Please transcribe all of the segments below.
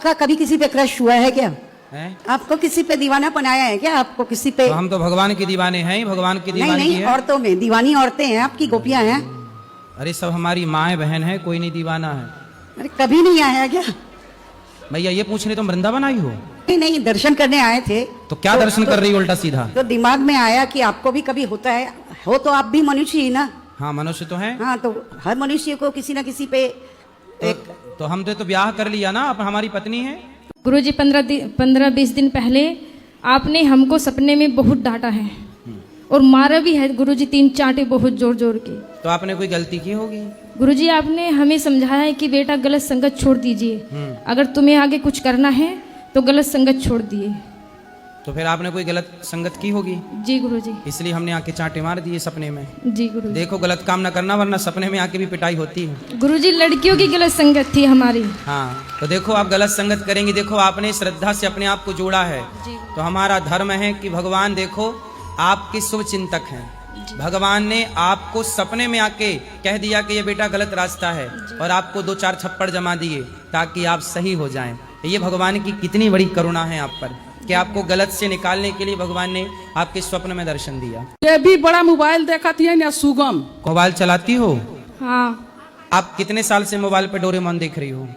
आपका कभी किसी पे क्रश हुआ है क्या? है? आपको किसी पे दीवाना बनाया है क्या? आपको किसी पे? तो हम तो भगवान के दीवाने हैं ही, भगवान की नहीं दीवानी नहीं, है। औरतों में दीवानी औरतें हैं, आपकी गोपियां हैं। अरे सब हमारी माँ बहन है, कोई नहीं दीवाना है। अरे कभी नहीं आया क्या? भैया ये पूछ रहे तुम वृंदावन आई हो? नहीं नहीं, दर्शन करने आए थे। तो क्या दर्शन कर रही हो उल्टा सीधा? तो दिमाग में आया कि आपको भी कभी होता है, हो तो आप भी मनुष्य ही ना। हाँ मनुष्य तो है। हाँ, तो हर मनुष्य को किसी ना किसी पे एक तो हम तो ब्याह कर लिया ना, अब हमारी पत्नी है। गुरुजी 15-20 दिन पहले आपने हमको सपने में बहुत डांटा है और मारा भी है गुरुजी, 3 चांटे बहुत जोर जोर के। तो आपने कोई गलती की होगी? गुरुजी आपने हमें समझाया है कि बेटा गलत संगत छोड़ दीजिए, अगर तुम्हें आगे कुछ करना है तो गलत संगत छोड़ दिए। तो फिर आपने कोई गलत संगत की होगी, जी गुरुजी। इसलिए हमने आके चांटे मार दिए सपने में। जी गुरुजी। देखो गलत काम ना करना, वरना सपने में आके भी पिटाई होती है। गुरुजी लड़कियों की गलत संगत थी हमारी। हाँ तो देखो आप गलत संगत करेंगी, देखो आपने श्रद्धा से अपने आप को जोड़ा है। जी। तो हमारा धर्म है कि भगवान देखो आपके शुभ चिंतक हैं। भगवान ने आपको सपने में आके कह दिया कि ये बेटा गलत रास्ता है, और आपको 2-4 थप्पड़ जमा दिए ताकि आप सही हो जाएं। ये भगवान की कितनी बड़ी करुणा है आप पर कि आपको गलत से निकालने के लिए भगवान ने आपके स्वप्न में दर्शन दिया। ये भी बड़ा मोबाइल देखा थी ना, सुगम मोबाइल चलाती हो? हाँ। आप कितने साल से मोबाइल पे डोरेमोन देख रही हो?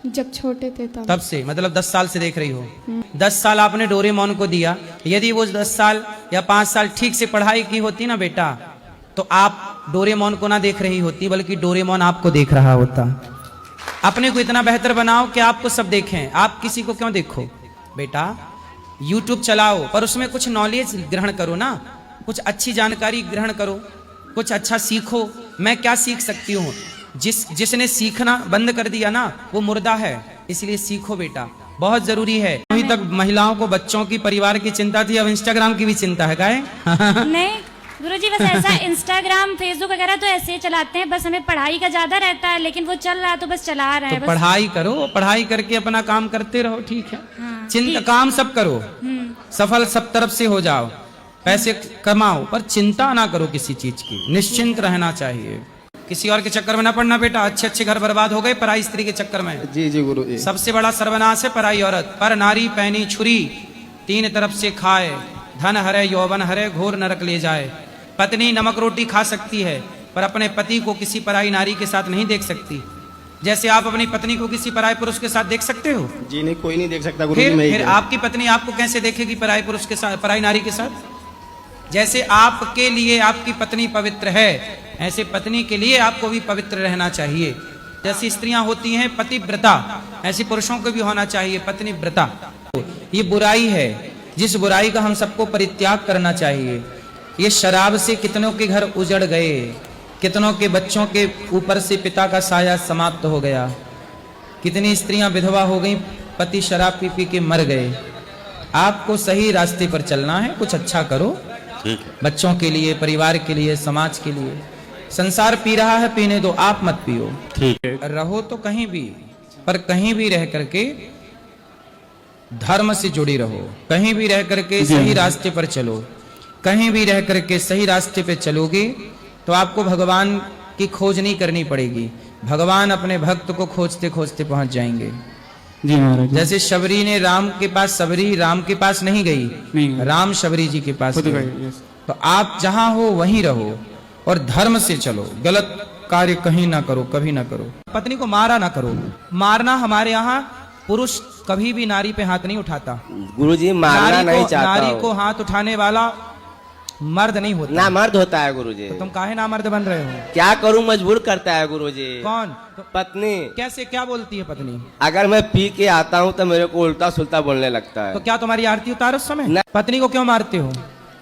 जब छोटे थे तब से, मतलब 10 साल से देख रही हो। 10 साल आपने डोरेमोन को दिया, यदि वो 10 साल या 5 साल ठीक से पढ़ाई की होती ना बेटा, तो आप डोरेमोन को ना देख रही होती, बल्कि डोरेमोन आपको देख रहा होता। अपने को इतना बेहतर बनाओ कि आपको सब देखें, आप किसी को क्यों देखो? बेटा YouTube चलाओ, पर उसमें कुछ नॉलेज ग्रहण करो ना, कुछ अच्छी जानकारी ग्रहण करो, कुछ अच्छा सीखो। मैं क्या सीख सकती हूँ? जिसने सीखना बंद कर दिया ना, वो मुर्दा है। इसलिए सीखो बेटा, बहुत जरूरी है। अभी तक महिलाओं को, बच्चों की, परिवार की चिंता थी, अब इंस्टाग्राम की भी चिंता है। काहे? नहीं गुरुजी, बस ऐसा इंस्टाग्राम फेसबुक वगैरह तो ऐसे ही चलाते हैं, बस हमें पढ़ाई का ज्यादा रहता है, लेकिन वो चल रहा है तो बस चला रहा है। तो पढ़ाई करो, पढ़ाई करके अपना काम करते रहो, ठीक है। चिंता काम सब करो, सफल सब तरफ से हो जाओ, पैसे कमाओ, पर चिंता ना करो किसी चीज की। निश्चिंत रहना चाहिए, किसी और के चक्कर में ना पड़ना बेटा। अच्छे अच्छे घर बर्बाद हो गए पराई स्त्री के चक्कर में। जी जी गुरु जी। सबसे बड़ा सर्वनाश है पराई औरत। पर नारी पहनी छुरी, 3 तरफ से खाए, धन हरे यौवन हरे, घोर नरक ले जाए। पत्नी नमक रोटी खा सकती है, पर अपने पति को किसी पराई नारी के साथ नहीं देख सकती। जैसे आप अपनी पत्नी को किसी पराई पुरुष के साथ देख सकते हो? जी नहीं, कोई नहीं देख सकता गुरु जी। फिर आपकी पत्नी आपको कैसे देखेगी पराई पुरुष के साथ, पराई नारी के साथ? जैसे आपके लिए आपकी पत्नी पवित्र है, ऐसे पत्नी के लिए आपको भी पवित्र रहना चाहिए। जैसी स्त्रियां होती हैं पतिव्रता, ऐसी पुरुषों को भी होना चाहिए पत्नीव्रता। ये बुराई है, जिस बुराई का हम सबको परित्याग करना चाहिए। ये शराब से कितनों के घर उजड़ गए, कितनों के बच्चों के ऊपर से पिता का साया समाप्त हो गया, कितनी स्त्रियां विधवा हो गई, पति शराब पी पी के मर गए। आपको सही रास्ते पर चलना है, कुछ अच्छा करो बच्चों के लिए, परिवार के लिए, समाज के लिए। संसार पी रहा है, पीने दो, आप मत पियो। ठीक है। रहो तो कहीं भी, पर कहीं भी रह करके धर्म से जुड़ी रहो, कहीं भी रह करके सही रास्ते पर चलो। कहीं भी रह करके सही रास्ते पे चलोगे तो आपको भगवान की खोज नहीं करनी पड़ेगी, भगवान अपने भक्त को खोजते खोजते पहुंच जाएंगे। जी महाराज। जैसे शबरी ने राम के पास, सबरी राम के पास नहीं गई, राम शबरी जी के पास गए। तो आप जहां हो वहीं रहो और धर्म से चलो, गलत कार्य कहीं ना करो, कभी ना करो। पत्नी को मारा ना करो। मारना हमारे यहाँ पुरुष कभी भी नारी पे हाथ नहीं उठाता। गुरुजी मारना नहीं चाहता। नारी को हाथ उठाने वाला मर्द नहीं होता, ना मर्द होता है गुरुजी। तो तुम काहे ना मर्द बन रहे हो? क्या करूं, मजबूर करता है गुरुजी। कौन? पत्नी। कैसे, क्या बोलती है पत्नी? अगर मैं पी के आता हूं तो मेरे को उल्टा सुल्टा बोलने लगता है। तो क्या तुम्हारी आरती उतार उस समय? पत्नी को क्यों मारते हो?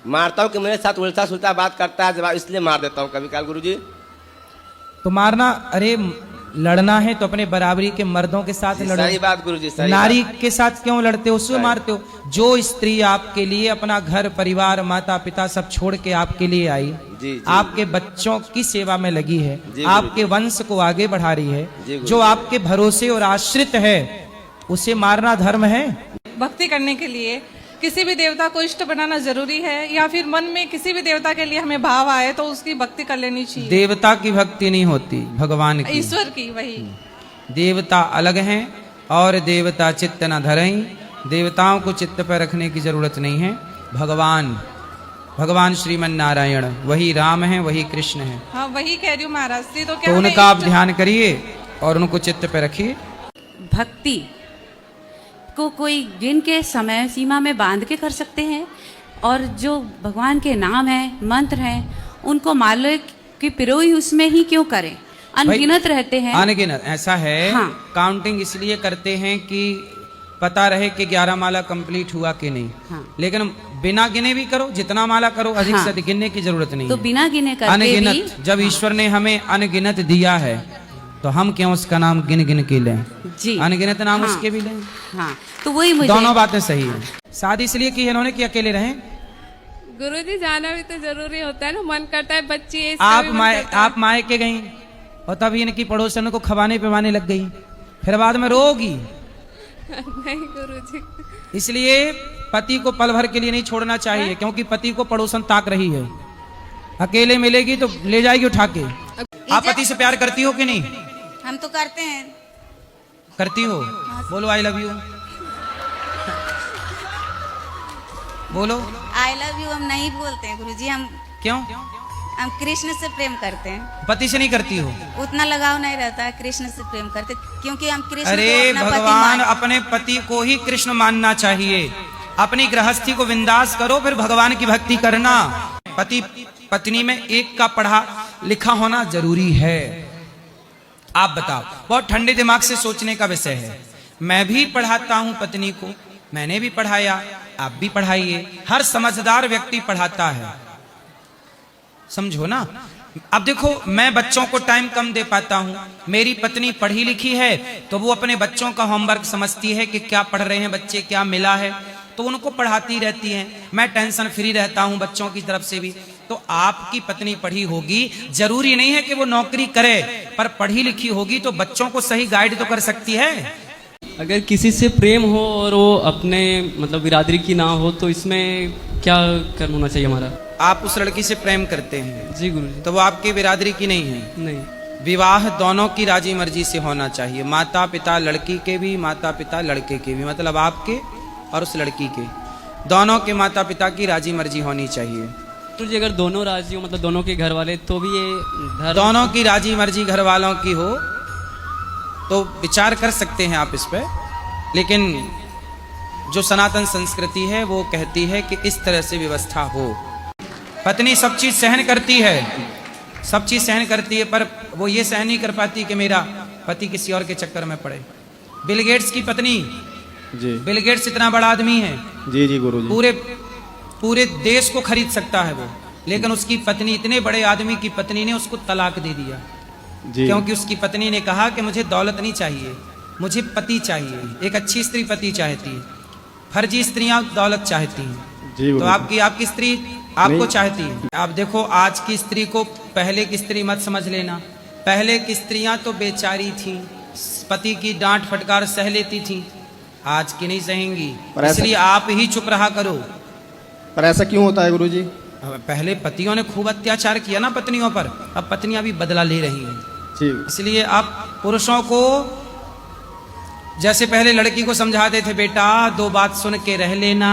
मारता हूं कि मेरे साथ उल्टा सुल्टा बात करता है, इसलिए मार देता हूं कभी काल गुरुजी। तो मारना, अरे लड़ना है तो अपने बराबरी के मर्दों के साथ लड़ो। सही बात गुरुजी, सही नारी बात। के साथ क्यों लड़ते हो, उससे मारते हो? जो स्त्री आपके लिए अपना घर परिवार माता पिता सब छोड़ के आपके लिए आई, जी, जी, आपके बच्चों की सेवा में लगी है, आपके वंश को आगे बढ़ा रही है, जो आपके भरोसे और आश्रित है, उसे मारना धर्म है? भक्ति करने के लिए किसी भी देवता को इष्ट बनाना जरूरी है, या फिर मन में किसी भी देवता के लिए हमें भाव आए तो उसकी भक्ति कर लेनी चाहिए। देवता की भक्ति नहीं होती, भगवान की, ईश्वर की। वही देवता अलग हैं और देवता चित्त न धरई। देवताओं को चित्त पर रखने की जरूरत नहीं है। भगवान श्रीमन नारायण वही राम है, वही कृष्ण है। हाँ वही कह रही हूँ महाराज जी। तो क्या तो हमें उनका आप ध्यान करिए और उनको चित्त पे रखिए। भक्ति को कोई गिन के समय सीमा में बांध के कर सकते हैं, और जो भगवान के नाम हैं, मंत्र हैं, उनको मान लो कि पिरोई उसमें ही क्यों करें, अनगिनत रहते हैं। अनगिनत ऐसा है। हाँ। काउंटिंग इसलिए करते हैं कि पता रहे कि 11 माला कंप्लीट हुआ कि नहीं। हाँ। लेकिन बिना गिने भी करो, जितना माला करो, अधिक हाँ। से अधिक गिनने की जरूरत नहीं तो है। बिना गिने करके अनगिनत भी जब ईश्वर ने हमें अनगिनत दिया है तो हम क्यों उसका नाम गिन गिन के लें? जी अनगिनत नाम हाँ। उसके भी लें। हाँ तो वही मुझे दोनों बातें सही है। शादी इसलिए की है इन्होंने कि अकेले रहें। गुरुजी जाना भी तो जरूरी होता है ना, मन करता है बच्ची आप मायके गई और तभी इनकी पड़ोसन को खवाने पिवाने लग गई, फिर बाद में रोगी। नहीं गुरुजी, इसलिए पति को पल भर के लिए नहीं छोड़ना चाहिए, क्योंकि पति को पड़ोसन ताक रही है। अकेले मिलेगी तो ले जाएगी उठा के। आप पति से प्यार करती हो कि नहीं? हम तो करते हैं। करती हो? बोलो आई लव यू। बोलो आई लव यू हम नहीं बोलते हैं गुरुजी। हम क्यों? हम कृष्ण से प्रेम करते हैं। पति से नहीं करती हो? उतना लगाव नहीं रहता है, कृष्ण से प्रेम करते, क्योंकि हम कृष्ण अरे को अपना पति भगवान मान- अपने पति को ही कृष्ण मानना चाहिए। अपनी गृहस्थी को विंदास करो, फिर भगवान की भक्ति करना। पति पत्नी में एक का पढ़ा लिखा होना जरूरी है। आप बताओ, बहुत ठंडे दिमाग से सोचने का विषय है। मैं भी पढ़ाता हूं पत्नी को, मैंने भी पढ़ाया, आप भी पढ़ाइए। हर समझदार व्यक्ति पढ़ाता है, समझो ना। अब देखो, मैं बच्चों को टाइम कम दे पाता हूं, मेरी पत्नी पढ़ी लिखी है तो वो अपने बच्चों का होमवर्क समझती है कि क्या पढ़ रहे हैं बच्चे, क्या मिला है, तो उनको पढ़ाती रहती हैं। मैं टेंशन फ्री रहता हूं बच्चों की तरफ से भी। तो आपकी पत्नी पढ़ी होगी, जरूरी नहीं है कि वो नौकरी करे, पर पढ़ी लिखी होगी तो बच्चों को सही गाइड तो कर सकती है। अगर किसी से प्रेम हो और वो अपने मतलब बिरादरी की ना हो, तो इसमें क्या करना होना चाहिए हमारा? आप उस लड़की से प्रेम करते हैं जी गुरुजी। तो वो आपकी बिरादरी की नहीं है? नहीं। विवाह दोनों की राजी मर्जी से होना चाहिए। माता पिता लड़की के भी, माता पिता लड़के के भी, मतलब आपके और उस लड़की के, दोनों के माता पिता की राजी मर्जी होनी चाहिए। तो जी अगर दोनों राजी हो, मतलब दोनों के घर वाले, तो भी ये धर्म... दोनों की राजी मर्जी घर वालों की हो तो विचार कर सकते हैं आप इस पे। लेकिन जो सनातन संस्कृति है वो कहती है कि इस तरह से व्यवस्था हो। पत्नी सब चीज सहन करती है, सब चीज सहन करती है, पर वो ये सहन नहीं कर पाती कि मेरा पति किसी और के चक्कर में पड़े। बिल गेट्स की पत्नी, जी बिल गेट्स इतना बड़ा आदमी है, जी जी गुरुजी, पूरे देश को खरीद सकता है वो, लेकिन उसकी पत्नी, इतने बड़े आदमी की पत्नी ने उसको तलाक दे दिया। जी। क्योंकि उसकी पत्नी ने कहा कि मुझे दौलत नहीं चाहिए, मुझे पति चाहिए। एक अच्छी स्त्री पति चाहती है, फर्जी स्त्रियां दौलत चाहती हैं। जी तो गुरुजी। आपकी स्त्री आपको चाहती है। आप देखो, आज की स्त्री को पहले की स्त्री मत समझ लेना। पहले की स्त्रियां तो बेचारी थीं, पति की डांट फटकार सह लेती थीं, आज की नहीं सहेंगी। इसलिए आप ही चुप रहा करो। पर ऐसा क्यों होता है गुरुजी? पहले पतियों ने खूब अत्याचार किया ना पत्नियों पर, अब पत्नियां भी बदला ले रही हैं। जी। इसलिए आप पुरुषों को, जैसे पहले लड़की को समझाते थे, बेटा 2 बात सुन के रह लेना,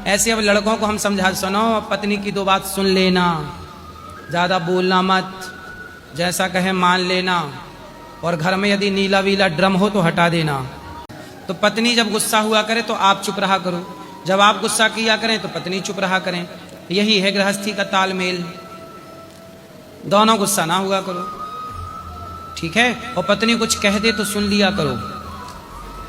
ऐसे अब लड़कों को हम समझा, सुनो पत्नी की 2 बात सुन लेना, ज्यादा बोलना मत, जैसा कहे मान लेना, और घर में यदि नीला वीला ड्रम हो तो हटा देना। तो पत्नी जब गुस्सा हुआ करे तो आप चुप रहा करो, जब आप गुस्सा किया करें तो पत्नी चुप रहा करें। यही है गृहस्थी का तालमेल। दोनों गुस्सा ना हुआ करो, ठीक है? और पत्नी कुछ कह दे तो सुन लिया करो,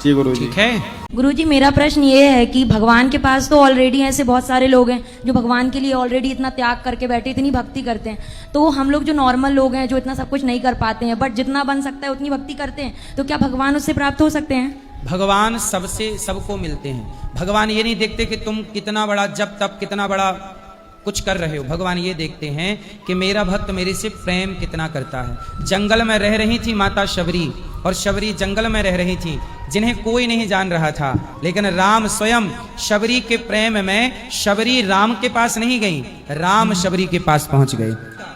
जी गुरुजी। ठीक है? गुरुजी, मेरा प्रश्न ये है कि भगवान के पास तो ऑलरेडी ऐसे बहुत सारे लोग हैं जो भगवान के लिए ऑलरेडी इतना त्याग करके बैठे, इतनी भक्ति करते हैं, तो हम लोग जो नॉर्मल लोग हैं जो इतना सब कुछ नहीं कर पाते हैं, बट जितना बन सकता है उतनी भक्ति करते हैं, तो क्या भगवान उससे प्राप्त हो सकते हैं? भगवान सबसे सबको मिलते हैं। भगवान ये नहीं देखते कि तुम कितना बड़ा जब तब कितना बड़ा कुछ कर रहे हो। भगवान ये देखते हैं कि मेरा भक्त मेरे से प्रेम कितना करता है। जंगल में रह रही थी माता शबरी, और शबरी जंगल में रह रही थी, जिन्हें कोई नहीं जान रहा था, लेकिन राम स्वयं शबरी के प्रेम में, शबरी राम के पास नहीं गई, राम शबरी के पास पहुंच गए।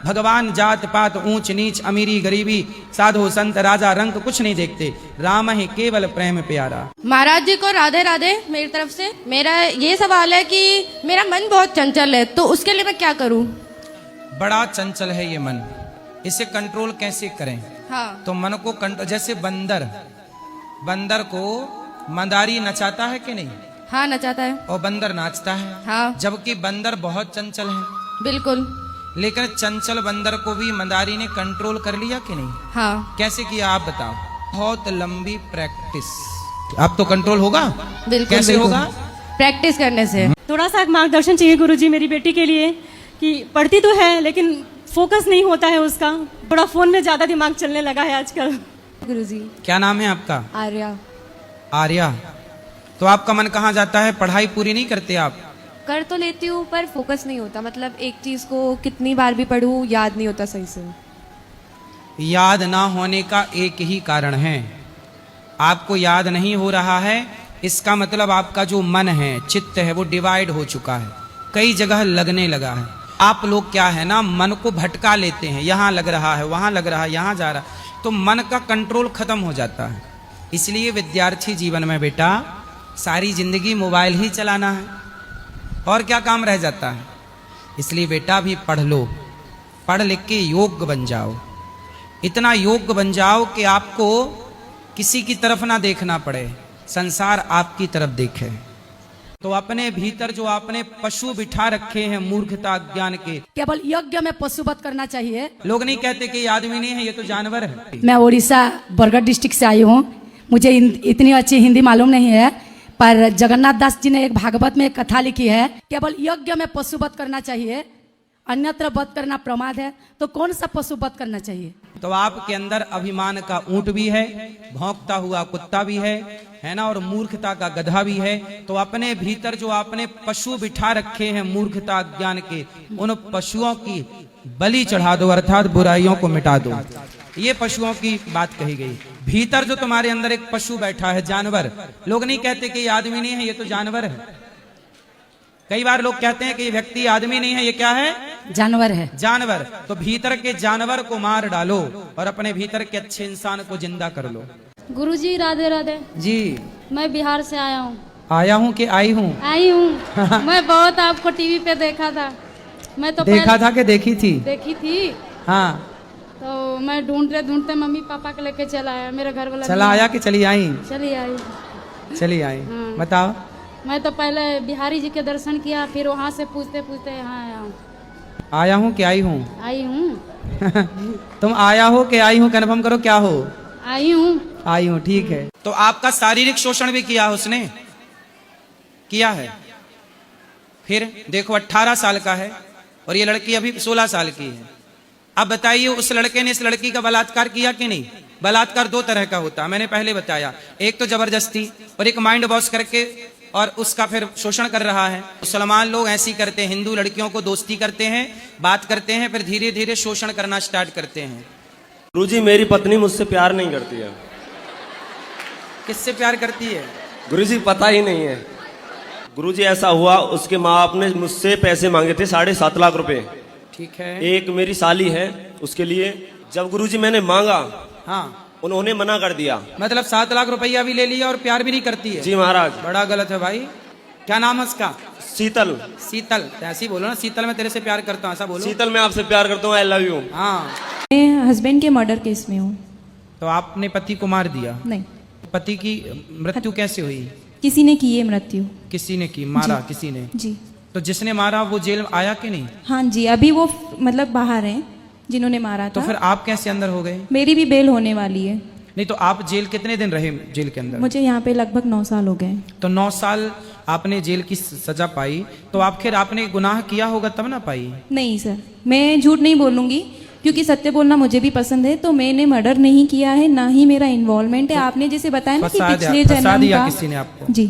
भगवान जात पात ऊंच नीच अमीरी गरीबी साधु संत राजा रंग कुछ नहीं देखते, राम ही केवल प्रेम प्यारा। महाराज जी को राधे राधे मेरी तरफ से। मेरा ये सवाल है कि मेरा मन बहुत चंचल है, तो उसके लिए मैं क्या करूं? बड़ा चंचल है ये मन, इसे कंट्रोल कैसे करें? हाँ। तो मन को कंट्रोल, जैसे बंदर को मंदारी नचाता है कि नहीं? हाँ, नचाता है। और बंदर नाचता है। हाँ। जबकि बंदर बहुत चंचल है। बिल्कुल। लेकिन चंचल बंदर को भी मंदारी ने कंट्रोल कर लिया कि नहीं? हाँ। कैसे किया आप बताओ? बहुत लंबी प्रैक्टिस। अब तो कंट्रोल होगा। बिल्कुल। कैसे बिल्कुल होगा? प्रैक्टिस करने से। थोड़ा सा मार्गदर्शन चाहिए गुरुजी मेरी बेटी के लिए, कि पढ़ती तो है लेकिन फोकस नहीं होता है उसका, बड़ा फोन में ज्यादा दिमाग चलने लगा है आजकल। गुरुजी। क्या नाम है आपका? आर्या। आर्या। तो आपका मन कहाँ जाता है? पढ़ाई पूरी नहीं करते आप? कर तो लेती हूँ पर फोकस नहीं होता, मतलब एक चीज को कितनी बार भी पढूं याद नहीं होता सही से। याद ना होने का एक ही कारण है, आपको याद नहीं हो रहा है, इसका मतलब आपका जो मन है, चित्त है, वो डिवाइड हो चुका है, कई जगह लगने लगा है। आप लोग क्या है ना, मन को भटका लेते हैं, यहाँ लग रहा है, वहाँ लग रहा है, यहाँ जा रहा है, तो मन का कंट्रोल खत्म हो जाता है। इसलिए विद्यार्थी जीवन में बेटा सारी जिंदगी मोबाइल ही चलाना है, और क्या काम रह जाता है? इसलिए बेटा भी पढ़ लो, पढ़ लिख के योग्य बन जाओ, इतना योग्य बन जाओ कि आपको किसी की तरफ ना देखना पड़े, संसार आपकी तरफ देखे। तो अपने भीतर जो आपने पशु बिठा रखे हैं मूर्खता ज्ञान के, केवल यज्ञ में पशुवध करना चाहिए। लोग नहीं कहते कि ये आदमी नहीं है, ये तो जानवर है। मैं उड़ीसा बरगढ़ डिस्ट्रिक्ट से आई हूँ, मुझे इतनी अच्छी हिंदी मालूम नहीं है, पर जगन्नाथ दास जी ने एक भागवत में एक कथा लिखी है, केवल यज्ञ में पशुवध करना चाहिए, अन्यत्र वध करना प्रमाद है। तो कौन सा पशुवध करना चाहिए? तो आपके अंदर अभिमान का ऊंट भी है, भौंकता हुआ कुत्ता भी है ना, और मूर्खता का गधा भी है। तो अपने भीतर जो आपने पशु बिठा रखे हैं मूर्खता ज्ञान के, उन पशुओं की बलि चढ़ा दो, अर्थात बुराइयों को मिटा दो। ये पशुओं की बात कही गई। भीतर जो तुम्हारे अंदर एक पशु बैठा है, जानवर, लोग नहीं कहते कि ये आदमी नहीं है, ये तो जानवर है। कई बार लोग कहते हैं कि ये व्यक्ति आदमी नहीं है, ये क्या है? जानवर है। जानवर। तो भीतर के जानवर को मार डालो और अपने भीतर के अच्छे इंसान को जिंदा कर लो। गुरुजी राधे राधे जी। मैं बिहार से आया हूँ। आया हूँ कि आई हूँ? आई हूँ। मैं बहुत आपको टीवी पे देखा था। मैं तो देखा था कि देखी थी? देखी थी। हाँ। तो मैं ढूंढते ढूंढते मम्मी पापा को लेके चला आया, मेरे घर वाला चला आया कि चली आई? चली आई। चली आई। हाँ। बताओ। मैं तो पहले बिहारी जी के दर्शन किया, फिर वहाँ से पूछते पूछते यहाँ आया हूँ। आया हूँ कि आई हूँ? आई हूँ। तुम आया हो कि आई हूँ, कन्फर्म करो क्या हो? आई हूँ। आई हूँ, ठीक है। तो आपका शारीरिक शोषण भी किया उसने? किया है। फिर देखो 18 साल का है और ये लड़की अभी 16 साल की है। अब बताइए उस लड़के ने इस लड़की का बलात्कार किया कि नहीं? बलात्कार दो तरह का होता है, मैंने पहले बताया, एक तो जबरदस्ती और एक माइंड वॉश करके और उसका फिर शोषण कर रहा है। मुसलमान लोग ऐसी करते हैं, हिंदू लड़कियों को दोस्ती करते हैं, बात करते हैं, फिर धीरे धीरे शोषण करना स्टार्ट करते हैं। गुरुजी मेरी पत्नी मुझसे प्यार नहीं करती है। किससे प्यार करती है? गुरुजी पता ही नहीं है। गुरुजी ऐसा हुआ, उसके माँ बाप ने मुझसे पैसे मांगे थे 7.5 लाख रुपए। ठीक है। एक मेरी साली है उसके लिए, जब गुरुजी मैंने मांगा, हाँ, उन्होंने मना कर दिया। मतलब 7 लाख रुपया भी ले लिया और प्यार भी नहीं करती है? जी महाराज। बड़ा गलत है भाई। क्या नाम है उसका? शीतल। शीतल, ऐसी बोलो ना, शीतल मैं तेरे से प्यार करता हूँ, ऐसा बोलो। शीतल मैं आपसे प्यार करता हूँ, आई लव यू। हाँ। मैं हस्बैंड के मर्डर केस में हूँ। तो आपने पति को मार दिया? नहीं। पति की मृत्यु कैसे हुई? किसी ने की है मृत्यु। किसी ने की? मारा किसी ने? जी। तो जिसने मारा वो जेल आया कि नहीं? हाँ जी, अभी वो मतलब बाहर हैं जिन्होंने मारा था। तो फिर आप कैसे अंदर हो गए? मेरी भी बेल होने वाली है। नहीं तो आप जेल कितने दिन रहे जेल के अंदर? मुझे यहाँ पे लगभग 9 साल हो गए। तो 9 साल आपने जेल की सजा पाई, तो आखिर आपने गुनाह किया होगा तब ना पाई? नहीं सर, मैं झूठ नहीं बोलूंगी क्योंकि सत्य बोलना मुझे भी पसंद है। तो मैंने मर्डर नहीं किया है, ना ही मेरा इन्वॉल्वमेंट है। आपने जैसे बताया ना कि पिछले जन्म का। किसी ने आपको? जी।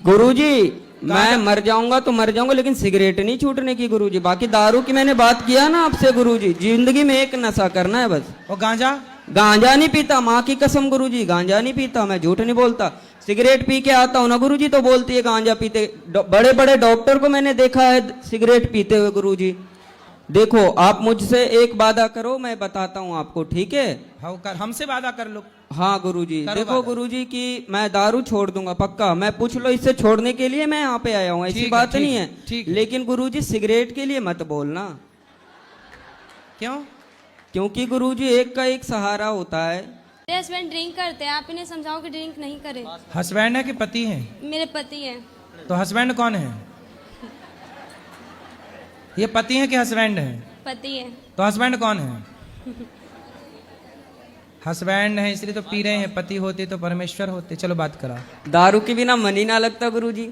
गुरुजी मैं मर जाऊंगा तो मर जाऊंगा, लेकिन सिगरेट नहीं छूटने की गुरुजी। बाकी दारू की मैंने बात किया ना आपसे गुरुजी, जिंदगी में एक नशा करना है बस। और गांजा? गांजा नहीं पीता, माँ की कसम गुरुजी, गांजा नहीं पीता, मैं झूठ नहीं बोलता। सिगरेट पी के आता हूँ ना गुरुजी तो बोलती है गांजा पीते। बड़े बड़े डॉक्टर को मैंने देखा है सिगरेट पीते हुए गुरुजी। देखो आप मुझसे एक वादा करो, मैं बताता हूँ आपको, ठीक है? हाँ कर, हमसे वादा कर लो। हाँ गुरुजी, करो देखो वादा। गुरुजी कि मैं दारू छोड़ दूंगा पक्का। मैं पूछ लो इससे छोड़ने के लिए मैं यहाँ पे आया हूँ, ऐसी ठीक है, बात ठीक नहीं है, है। ठीक है। लेकिन गुरुजी सिगरेट के लिए मत बोलना। क्यों? क्योंकि गुरुजी एक का एक सहारा होता है। मेरे हस्बैंड ड्रिंक करते हैं, आप इन्हें समझाओ कि ड्रिंक नहीं करे। हस्बैंड है कि पति है? मेरे पति हैं। तो हस्बैंड कौन है? ये पति है कि हस्बैंड है? पति हैं। तो हस्बैंड कौन है? हस्बैंड है इसलिए तो पी रहे हैं, पति होते तो परमेश्वर होते। चलो बात करा। दारू के बिना मन ही ना लगता गुरुजी।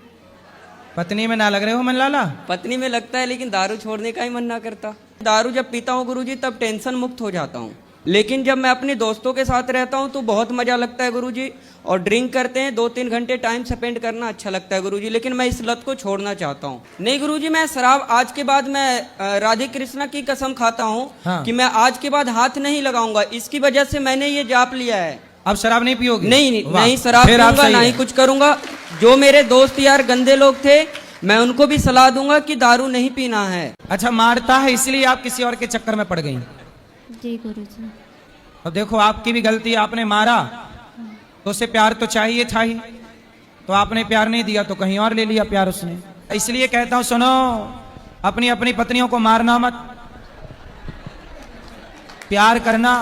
पत्नी में ना लग रहे हो मन लाला? पत्नी में लगता है लेकिन दारू छोड़ने का ही मन ना करता। दारू जब पीता हूँ गुरुजी तब टेंशन मुक्त हो जाता हूँ, लेकिन जब मैं अपने दोस्तों के साथ रहता हूँ तो बहुत मजा लगता है गुरुजी। और ड्रिंक करते हैं 2-3 घंटे टाइम स्पेंड करना अच्छा लगता है गुरुजी, लेकिन मैं इस लत को छोड़ना चाहता हूँ। नहीं गुरुजी, मैं शराब आज के बाद मैं राधे कृष्णा की कसम खाता हूँ हाँ। कि मैं आज के बाद हाथ नहीं लगाऊंगा। इसकी वजह से मैंने ये जाप लिया है। अब शराब नहीं पियोगे? नहीं शराब फिर आप पीऊंगा, सही ना है। ही कुछ करूंगा। जो मेरे दोस्त यार गंदे लोग थे मैं उनको भी सलाह दूंगा कि दारू नहीं पीना है। अच्छा, मारता है इसलिए आप किसी और के चक्कर में पड़ गई? जी गुरुजी। अब देखो आपकी भी गलती, आपने मारा तो उसे प्यार तो चाहिए था ही, तो आपने प्यार नहीं दिया तो कहीं और ले लिया प्यार उसने। इसलिए कहता हूं सुनो, अपनी अपनी पत्नियों को मारना मत, प्यार करना।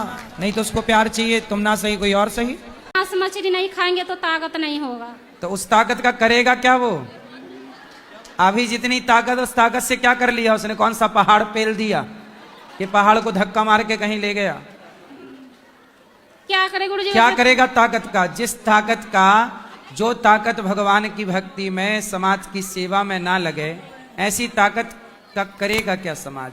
नहीं तो उसको प्यार चाहिए, तुम ना सही कोई और सही। मांस मछली नहीं खाएंगे तो ताकत नहीं होगा। तो उस ताकत का करेगा क्या वो? अभी जितनी ताकत, उस ताकत से क्या कर लिया उसने? कौन सा पहाड़ पेल दिया कि पहाड़ को धक्का मार के कहीं ले गया? क्या करे गुरुजी? क्या करेगा ताकत का? जिस ताकत का, जो ताकत भगवान की भक्ति में, समाज की सेवा में ना लगे, ऐसी ताकत का करेगा क्या समाज?